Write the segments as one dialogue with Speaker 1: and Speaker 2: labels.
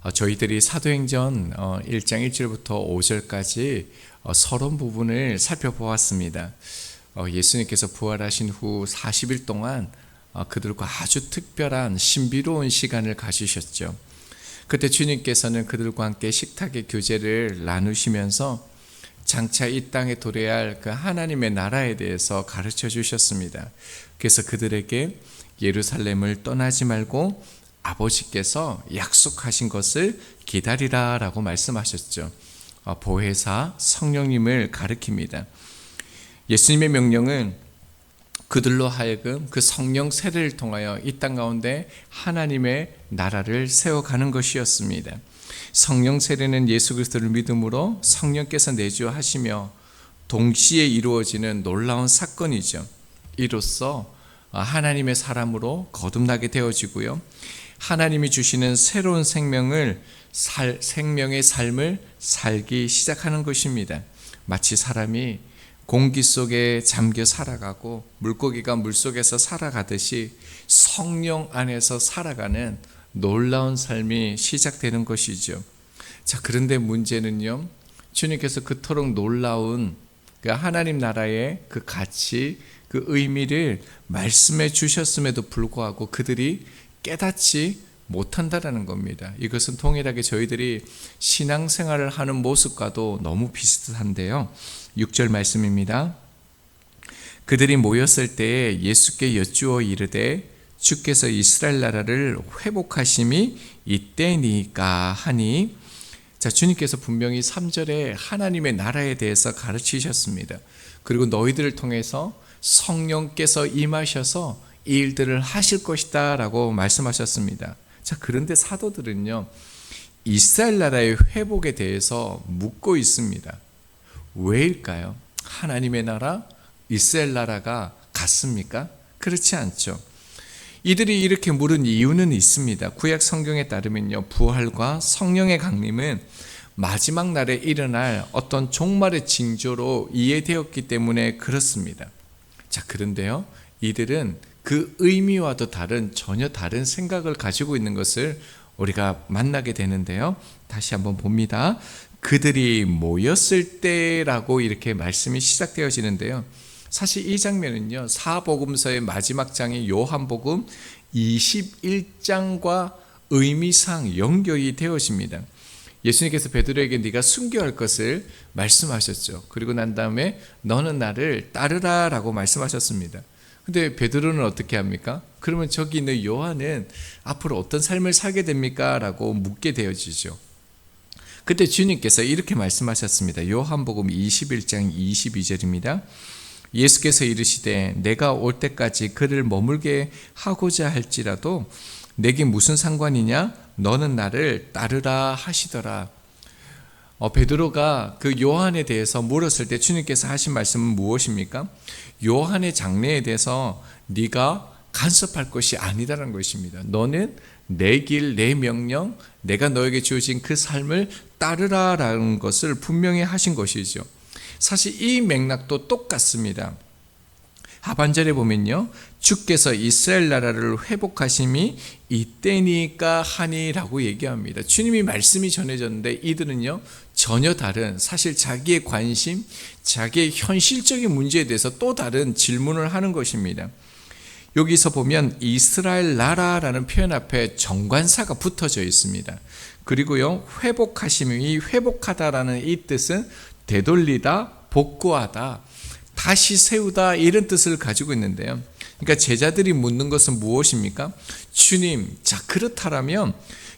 Speaker 1: 저희들이 사도행전 1장 1절부터 5절까지 서론 부분을 살펴보았습니다. 예수님께서 부활하신 후 40일 동안 그들과 아주 특별한 신비로운 시간을 가지셨죠. 그때 주님께서는 그들과 함께 식탁의 교제를 나누시면서 장차 이 땅에 도래할 그 하나님의 나라에 대해서 가르쳐 주셨습니다. 그래서 그들에게 예루살렘을 떠나지 말고 아버지께서 약속하신 것을 기다리라 라고 말씀하셨죠. 보혜사 성령님을 가리킵니다. 예수님의 명령은 그들로 하여금 그 성령 세례를 통하여 이 땅 가운데 하나님의 나라를 세워가는 것이었습니다. 성령 세례는 예수 그리스도를 믿음으로 성령께서 내주하시며 동시에 이루어지는 놀라운 사건이죠. 이로써 하나님의 사람으로 거듭나게 되어지고요, 하나님이 주시는 새로운 생명의 삶을 살기 시작하는 것입니다. 마치 사람이 공기 속에 잠겨 살아가고 물고기가 물속에서 살아가듯이 성령 안에서 살아가는 놀라운 삶이 시작되는 것이죠. 자, 그런데 문제는요, 주님께서 그토록 놀라운 그 하나님 나라의 그 가치, 그 의미를 말씀해 주셨음에도 불구하고 그들이 깨닫지 못한다라는 겁니다. 이것은 동일하게 저희들이 신앙생활을 하는 모습과도 너무 비슷한데요. 6절 말씀입니다. 그들이 모였을 때에 예수께 여쭈어 이르되 주께서 이스라엘 나라를 회복하심이 이때니까 하니, 자, 주님께서 분명히 3절에 하나님의 나라에 대해서 가르치셨습니다. 그리고 너희들을 통해서 성령께서 임하셔서 이 일들을 하실 것이다 라고 말씀하셨습니다. 자, 그런데 사도들은요, 이스라엘 나라의 회복에 대해서 묻고 있습니다. 왜일까요? 하나님의 나라, 이스라엘 나라가 같습니까? 그렇지 않죠. 이들이 이렇게 물은 이유는 있습니다. 구약 성경에 따르면요, 부활과 성령의 강림은 마지막 날에 일어날 어떤 종말의 징조로 이해되었기 때문에 그렇습니다. 자, 그런데요, 이들은 그 의미와도 전혀 다른 생각을 가지고 있는 것을 우리가 만나게 되는데요. 다시 한번 봅니다. 그들이 모였을 때라고 이렇게 말씀이 시작되어지는데요. 사실 이 장면은요, 사복음서의 마지막 장인 요한복음 21장과 의미상 연결이 되어집니다. 예수님께서 베드로에게 네가 순교할 것을 말씀하셨죠. 그리고 난 다음에 너는 나를 따르라 라고 말씀하셨습니다. 근데 베드로는 어떻게 합니까? 그러면 저기 있는 요한은 앞으로 어떤 삶을 살게 됩니까? 라고 묻게 되어지죠. 그때 주님께서 이렇게 말씀하셨습니다. 요한복음 21장 22절입니다. 예수께서 이르시되 내가 올 때까지 그를 머물게 하고자 할지라도 내게 무슨 상관이냐? 너는 나를 따르라 하시더라. 베드로가 그 요한에 대해서 물었을 때 주님께서 하신 말씀은 무엇입니까? 요한의 장래에 대해서 네가 간섭할 것이 아니다라는 것입니다. 너는 내 길, 내 명령, 내가 너에게 주어진 그 삶을 따르라라는 것을 분명히 하신 것이죠. 사실 이 맥락도 똑같습니다. 하반절에 보면요, 주께서 이스라엘 나라를 회복하심이 이때니까 하니라고 얘기합니다. 주님이 말씀이 전해졌는데 이들은요, 전혀 다른, 사실 자기의 관심, 자기의 현실적인 문제에 대해서 또 다른 질문을 하는 것입니다. 여기서 보면 이스라엘 나라라는 표현 앞에 정관사가 붙어져 있습니다. 그리고요, 회복하심이, 회복하다라는 이 뜻은 되돌리다, 복구하다, 다시 세우다, 이런 뜻을 가지고 있는데요. 그러니까 제자들이 묻는 것은 무엇입니까? 주님, 자, 그렇다면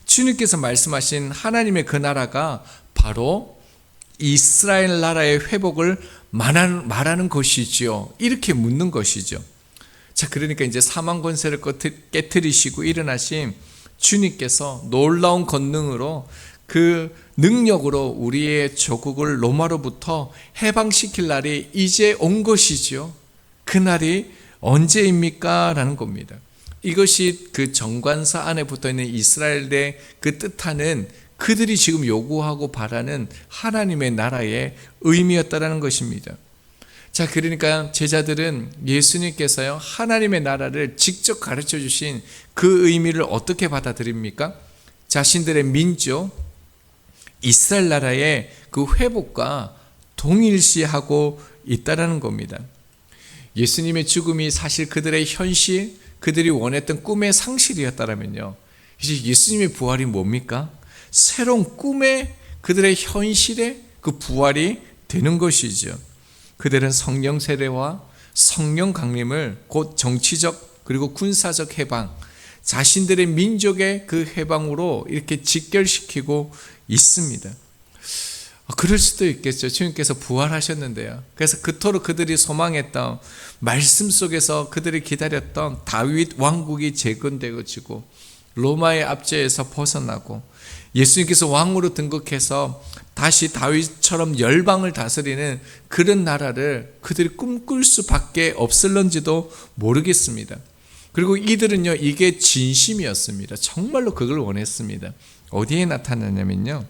Speaker 1: 주님께서 말씀하신 하나님의 그 나라가 바로 이스라엘 나라의 회복을 말하는 것이지요. 이렇게 묻는 것이죠. 자, 그러니까 이제 사망 권세를 깨트리시고 일어나신 주님께서 놀라운 권능으로, 그 능력으로 우리의 조국을 로마로부터 해방시킬 날이 이제 온 것이죠. 그 날이 언제입니까? 라는 겁니다. 이것이 그 정관사 안에 붙어있는 이스라엘의 그 뜻하는, 그들이 지금 요구하고 바라는 하나님의 나라의 의미였다라는 것입니다. 자, 그러니까 제자들은 예수님께서요, 하나님의 나라를 직접 가르쳐 주신 그 의미를 어떻게 받아들입니까? 자신들의 민족 이스라엘 나라의 그 회복과 동일시하고 있다라는 겁니다. 예수님의 죽음이 사실 그들의 현실, 그들이 원했던 꿈의 상실이었다면요, 이제 예수님의 부활이 뭡니까? 새로운 꿈의 그들의 현실의 그 부활이 되는 것이죠. 그들은 성령 세례와 성령 강림을 곧 정치적 그리고 군사적 해방, 자신들의 민족의 그 해방으로 이렇게 직결시키고 있습니다. 그럴 수도 있겠죠. 주님께서 부활하셨는데요. 그래서 그토록 그들이 소망했던 말씀 속에서 그들이 기다렸던 다윗 왕국이 재건되어지고 로마의 압제에서 벗어나고 예수님께서 왕으로 등극해서 다시 다윗처럼 열방을 다스리는 그런 나라를 그들이 꿈꿀 수밖에 없을런지도 모르겠습니다. 그리고 이들은요, 이게 진심이었습니다. 정말로 그걸 원했습니다. 어디에 나타나냐면요,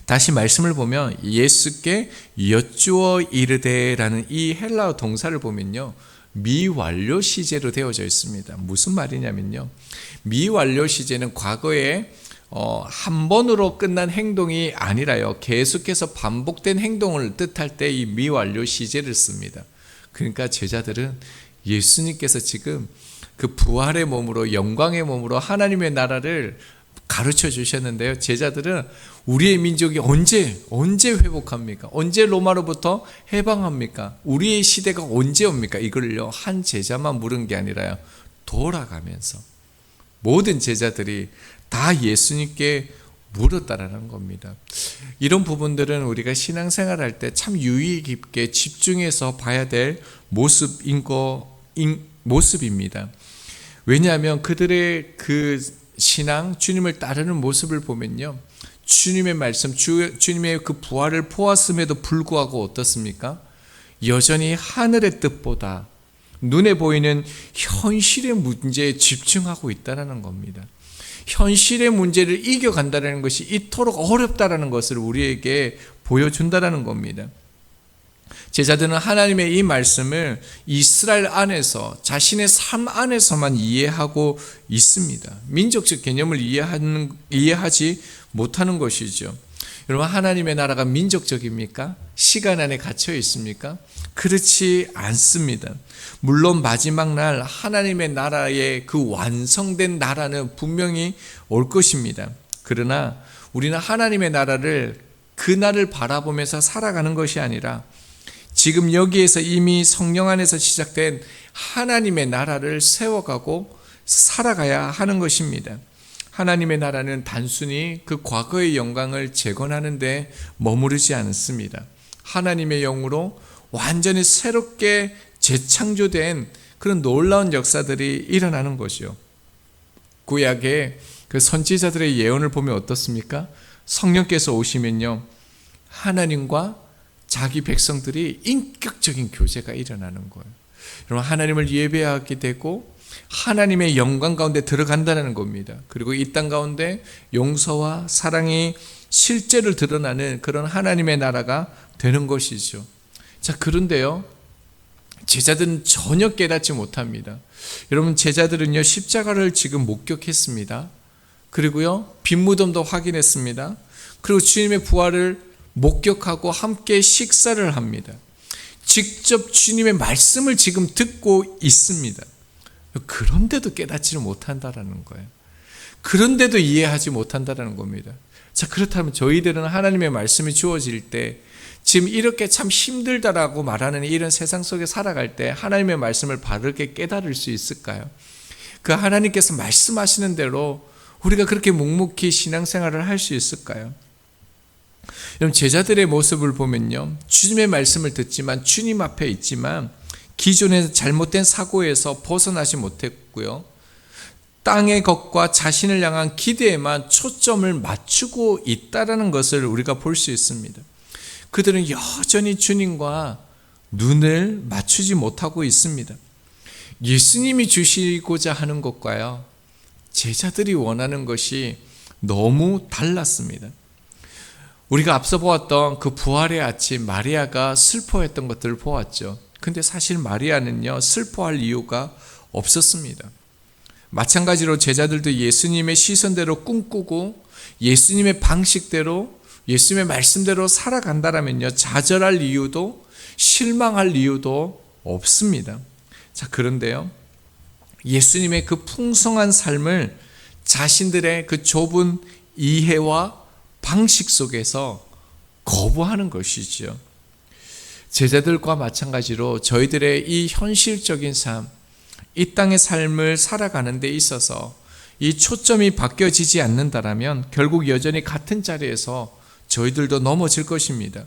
Speaker 1: 다시 말씀을 보면 예수께 여쭈어 이르되라는 이 헬라어 동사를 보면요, 미완료 시제로 되어져 있습니다. 무슨 말이냐면요, 미완료 시제는 과거에 한 번으로 끝난 행동이 아니라요, 계속해서 반복된 행동을 뜻할 때 이 미완료 시제를 씁니다. 그러니까 제자들은 예수님께서 지금 그 부활의 몸으로, 영광의 몸으로 하나님의 나라를 가르쳐 주셨는데요, 제자들은 우리의 민족이 언제 회복합니까? 언제 로마로부터 해방합니까? 우리의 시대가 언제 옵니까? 이걸요, 한 제자만 물은 게 아니라요, 돌아가면서 모든 제자들이 다 예수님께 물었다라는 겁니다. 이런 부분들은 우리가 신앙생활 할 때 참 유의 깊게 집중해서 봐야 될 모습입니다. 왜냐하면 그들의 그 신앙, 주님을 따르는 모습을 보면요, 주님의 말씀, 주님의 그 부활을 보았음에도 불구하고 어떻습니까? 여전히 하늘의 뜻보다 눈에 보이는 현실의 문제에 집중하고 있다는 겁니다. 현실의 문제를 이겨간다는 것이 이토록 어렵다는 것을 우리에게 보여준다는 겁니다. 제자들은 하나님의 이 말씀을 이스라엘 안에서, 자신의 삶 안에서만 이해하고 있습니다. 민족적 개념을 이해하지 못하는 것이죠. 여러분, 하나님의 나라가 민족적입니까? 시간 안에 갇혀 있습니까? 그렇지 않습니다. 물론 마지막 날 하나님의 나라의 그 완성된 나라는 분명히 올 것입니다. 그러나 우리는 하나님의 나라를 그날을 바라보면서 살아가는 것이 아니라 지금 여기에서 이미 성령 안에서 시작된 하나님의 나라를 세워가고 살아가야 하는 것입니다. 하나님의 나라는 단순히 그 과거의 영광을 재건하는 데 머무르지 않습니다. 하나님의 영으로 완전히 새롭게 재창조된 그런 놀라운 역사들이 일어나는 것이요. 구약의 그 선지자들의 예언을 보면 어떻습니까? 성령께서 오시면요, 하나님과 자기 백성들이 인격적인 교제가 일어나는 거예요. 여러분, 하나님을 예배하게 되고 하나님의 영광 가운데 들어간다는 겁니다. 그리고 이 땅 가운데 용서와 사랑이 실제로 드러나는 그런 하나님의 나라가 되는 것이죠. 자, 그런데요, 제자들은 전혀 깨닫지 못합니다. 여러분, 제자들은요, 십자가를 지금 목격했습니다. 그리고요, 빈무덤도 확인했습니다. 그리고 주님의 부활을 목격하고 함께 식사를 합니다. 직접 주님의 말씀을 지금 듣고 있습니다. 그런데도 깨닫지를 못한다라는 거예요. 그런데도 이해하지 못한다라는 겁니다. 자, 그렇다면 저희들은 하나님의 말씀이 주어질 때 지금 이렇게 참 힘들다라고 말하는 이런 세상 속에 살아갈 때 하나님의 말씀을 바르게 깨달을 수 있을까요? 그 하나님께서 말씀하시는 대로 우리가 그렇게 묵묵히 신앙생활을 할 수 있을까요? 여러분, 제자들의 모습을 보면요, 주님의 말씀을 듣지만 주님 앞에 있지만 기존의 잘못된 사고에서 벗어나지 못했고요, 땅의 것과 자신을 향한 기대에만 초점을 맞추고 있다는 것을 우리가 볼 수 있습니다. 그들은 여전히 주님과 눈을 맞추지 못하고 있습니다. 예수님이 주시고자 하는 것과요, 제자들이 원하는 것이 너무 달랐습니다. 우리가 앞서 보았던 그 부활의 아침, 마리아가 슬퍼했던 것들을 보았죠. 근데 사실 마리아는요, 슬퍼할 이유가 없었습니다. 마찬가지로 제자들도 예수님의 시선대로 꿈꾸고 예수님의 방식대로 예수님의 말씀대로 살아간다라면요, 좌절할 이유도 실망할 이유도 없습니다. 자, 그런데요, 예수님의 그 풍성한 삶을 자신들의 그 좁은 이해와 방식 속에서 거부하는 것이죠. 제자들과 마찬가지로 저희들의 이 현실적인 삶, 이 땅의 삶을 살아가는 데 있어서 이 초점이 바뀌어지지 않는다라면 결국 여전히 같은 자리에서 저희들도 넘어질 것입니다.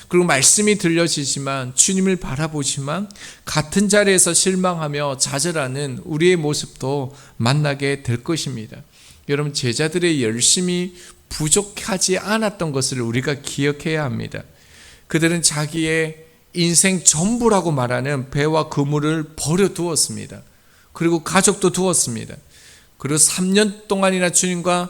Speaker 1: 그리고 말씀이 들려지지만 주님을 바라보지만 같은 자리에서 실망하며 좌절하는 우리의 모습도 만나게 될 것입니다. 여러분, 제자들의 열심이 부족하지 않았던 것을 우리가 기억해야 합니다. 그들은 자기의 인생 전부라고 말하는 배와 그물을 버려두었습니다. 그리고 가족도 두었습니다. 그리고 3년 동안이나 주님과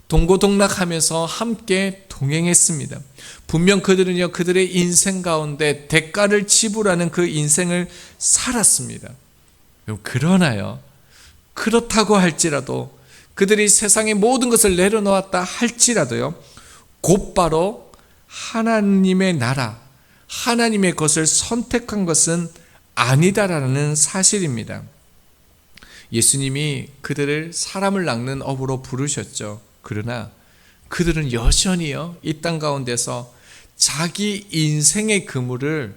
Speaker 1: 동고동락하면서 함께 동행했습니다. 분명 그들은요, 그들의 인생 가운데 대가를 지불하는 그 인생을 살았습니다. 그러나요, 그렇다고 할지라도 그들이 세상의 모든 것을 내려놓았다 할지라도요, 곧바로 하나님의 나라, 하나님의 것을 선택한 것은 아니다라는 사실입니다. 예수님이 그들을 사람을 낚는 어부로 부르셨죠. 그러나 그들은 여전히요, 이 땅 가운데서 자기 인생의 그물을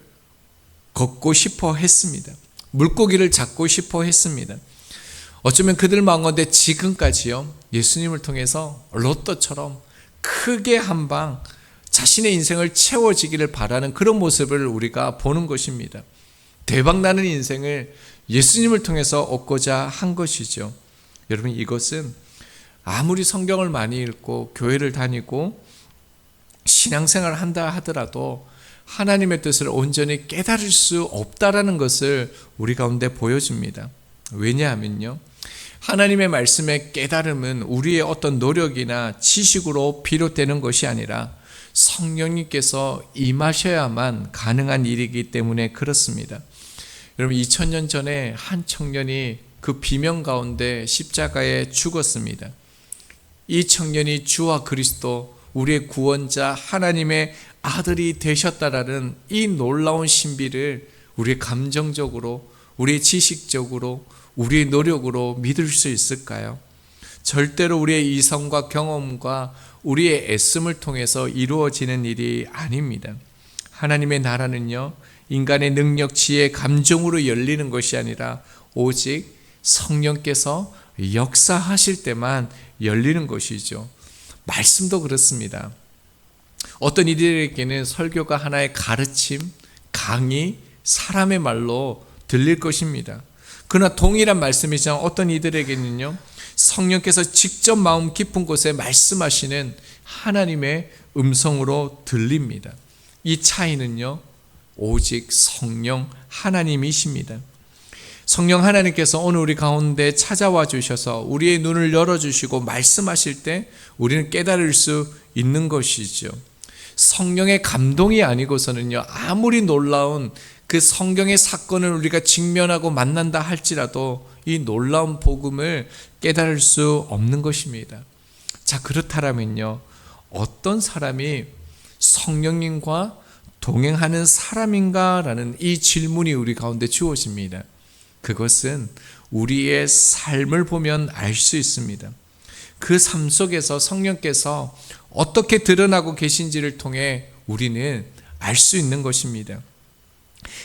Speaker 1: 걷고 싶어 했습니다. 물고기를 잡고 싶어 했습니다. 어쩌면 그들 마음가운데 지금까지요, 예수님을 통해서 로또처럼 크게 한 방 자신의 인생을 채워지기를 바라는 그런 모습을 우리가 보는 것입니다. 대박나는 인생을 예수님을 통해서 얻고자 한 것이죠. 여러분, 이것은 아무리 성경을 많이 읽고 교회를 다니고 신앙생활을 한다 하더라도 하나님의 뜻을 온전히 깨달을 수 없다라는 것을 우리 가운데 보여줍니다. 왜냐하면요, 하나님의 말씀의 깨달음은 우리의 어떤 노력이나 지식으로 비롯되는 것이 아니라 성령님께서 임하셔야만 가능한 일이기 때문에 그렇습니다. 여러분, 2000년 전에 한 청년이 그 비명 가운데 십자가에 죽었습니다. 이 청년이 주와 그리스도, 우리의 구원자 하나님의 아들이 되셨다라는 이 놀라운 신비를 우리의 감정적으로, 우리의 지식적으로, 우리의 노력으로 믿을 수 있을까요? 절대로 우리의 이성과 경험과 우리의 애씀을 통해서 이루어지는 일이 아닙니다. 하나님의 나라는요, 인간의 능력, 지혜, 감정으로 열리는 것이 아니라 오직 성령께서 역사하실 때만 열리는 것이죠. 말씀도 그렇습니다. 어떤 이들에게는 설교가 하나의 가르침, 강의, 사람의 말로 들릴 것입니다. 그러나 동일한 말씀이지만 어떤 이들에게는요, 성령께서 직접 마음 깊은 곳에 말씀하시는 하나님의 음성으로 들립니다. 이 차이는요, 오직 성령 하나님이십니다. 성령 하나님께서 오늘 우리 가운데 찾아와 주셔서 우리의 눈을 열어주시고 말씀하실 때 우리는 깨달을 수 있는 것이죠. 성령의 감동이 아니고서는요, 아무리 놀라운 그 성경의 사건을 우리가 직면하고 만난다 할지라도 이 놀라운 복음을 깨달을 수 없는 것입니다. 자, 그렇다면요, 어떤 사람이 성령님과 동행하는 사람인가라는 이 질문이 우리 가운데 주어집니다. 그것은 우리의 삶을 보면 알 수 있습니다. 그 삶 속에서 성령께서 어떻게 드러나고 계신지를 통해 우리는 알 수 있는 것입니다.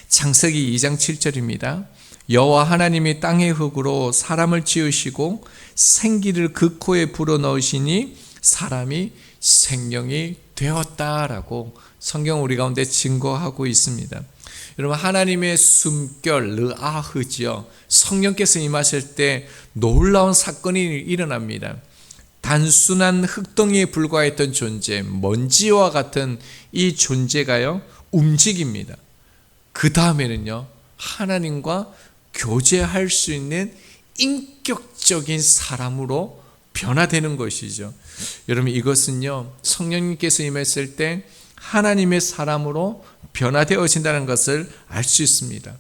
Speaker 1: 창세기 2장 7절입니다. 여호와 하나님이 땅의 흙으로 사람을 지으시고 생기를 그 코에 불어넣으시니 사람이 생명이 되었다라고 성경 우리 가운데 증거하고 있습니다. 여러분, 하나님의 숨결 르아흐지요, 성령께서 임하실 때 놀라운 사건이 일어납니다. 단순한 흙덩이에 불과했던 존재, 먼지와 같은 이 존재가요, 움직입니다. 그 다음에는요, 하나님과 교제할 수 있는 인격적인 사람으로 변화되는 것이죠. 여러분, 이것은요, 성령님께서 임했을 때 하나님의 사람으로 변화되어진다는 것을 알 수 있습니다.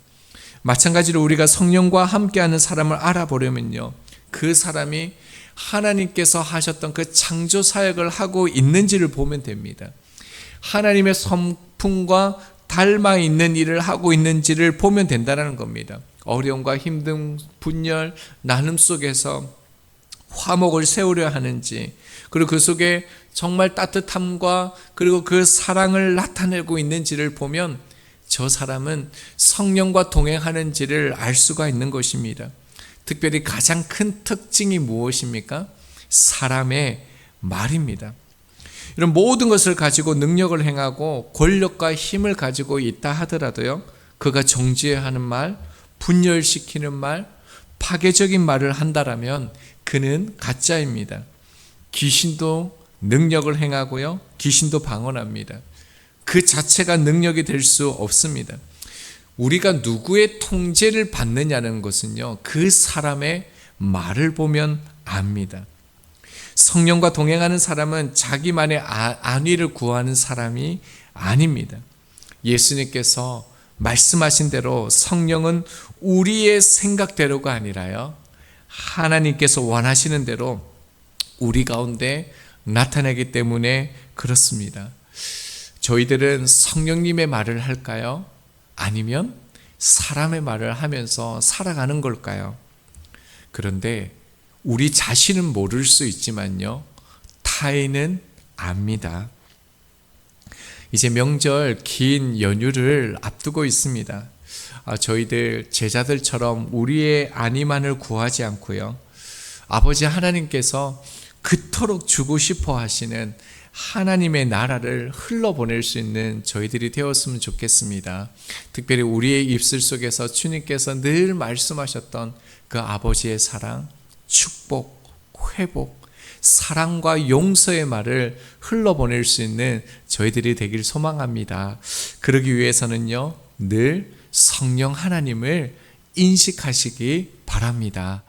Speaker 1: 마찬가지로 우리가 성령과 함께하는 사람을 알아보려면요, 그 사람이 하나님께서 하셨던 그 창조 사역을 하고 있는지를 보면 됩니다. 하나님의 성품과 닮아 있는 일을 하고 있는지를 보면 된다는 겁니다. 어려움과 힘든 분열, 나눔 속에서 화목을 세우려 하는지, 그리고 그 속에 정말 따뜻함과 그리고 그 사랑을 나타내고 있는지를 보면 저 사람은 성령과 동행하는지를 알 수가 있는 것입니다. 특별히 가장 큰 특징이 무엇입니까? 사람의 말입니다. 이런 모든 것을 가지고 능력을 행하고 권력과 힘을 가지고 있다 하더라도요, 그가 정죄해야 하는 말, 분열시키는 말, 파괴적인 말을 한다라면 그는 가짜입니다. 귀신도 능력을 행하고요, 귀신도 방언합니다. 그 자체가 능력이 될 수 없습니다. 우리가 누구의 통제를 받느냐는 것은요, 그 사람의 말을 보면 압니다. 성령과 동행하는 사람은 자기만의 안위를 구하는 사람이 아닙니다. 예수님께서 말씀하신 대로 성령은 우리의 생각대로가 아니라요, 하나님께서 원하시는 대로 우리 가운데 나타나기 때문에 그렇습니다. 저희들은 성령님의 말을 할까요? 아니면 사람의 말을 하면서 살아가는 걸까요? 그런데 우리 자신은 모를 수 있지만요, 타인은 압니다. 이제 명절 긴 연휴를 앞두고 있습니다. 저희들 제자들처럼 우리의 안위만을 구하지 않고요, 아버지 하나님께서 그토록 주고 싶어 하시는 하나님의 나라를 흘러보낼 수 있는 저희들이 되었으면 좋겠습니다. 특별히 우리의 입술 속에서 주님께서 늘 말씀하셨던 그 아버지의 사랑, 축복, 회복, 사랑과 용서의 말을 흘러보낼 수 있는 저희들이 되길 소망합니다. 그러기 위해서는요, 늘 성령 하나님을 인식하시기 바랍니다.